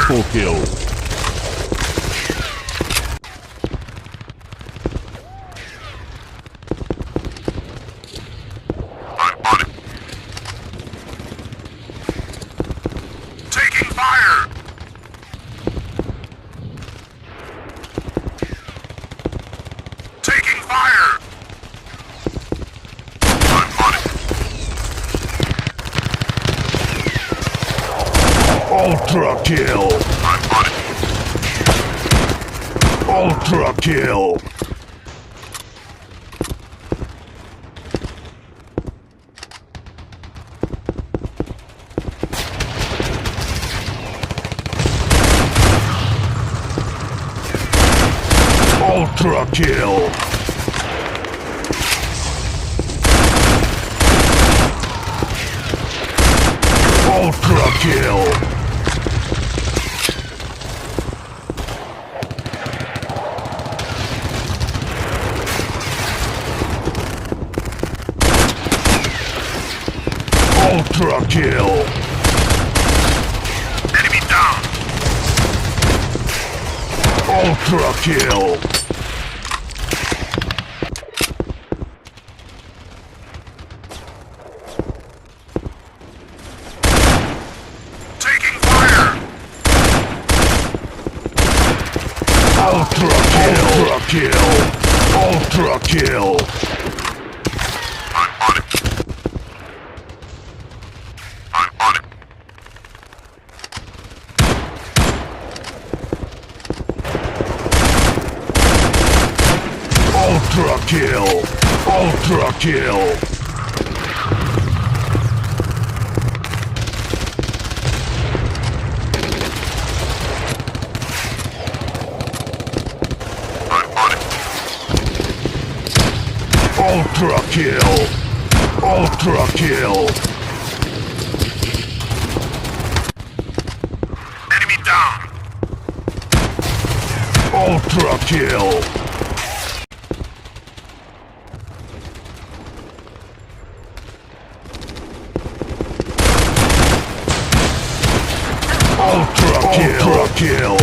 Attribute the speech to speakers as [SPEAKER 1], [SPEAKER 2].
[SPEAKER 1] Triple kill.
[SPEAKER 2] I'm on it. Taking fire! Taking fire! I'm on it.
[SPEAKER 3] Ultra kill!
[SPEAKER 2] I'm on it.
[SPEAKER 3] Ultra kill! Ultra kill! Ultra kill! Ultra kill!
[SPEAKER 2] Enemy down!
[SPEAKER 3] Ultra kill!
[SPEAKER 2] Taking fire!
[SPEAKER 3] Ultra kill! Ultra kill! Ultra kill!
[SPEAKER 2] I'm on it. I'm on it.
[SPEAKER 3] Ultra kill! Ultra kill!
[SPEAKER 2] I'm on it.
[SPEAKER 3] Ultra kill! Ultra kill!
[SPEAKER 2] Enemy down!
[SPEAKER 3] Ultra kill! Ultra kill! Ultra kill!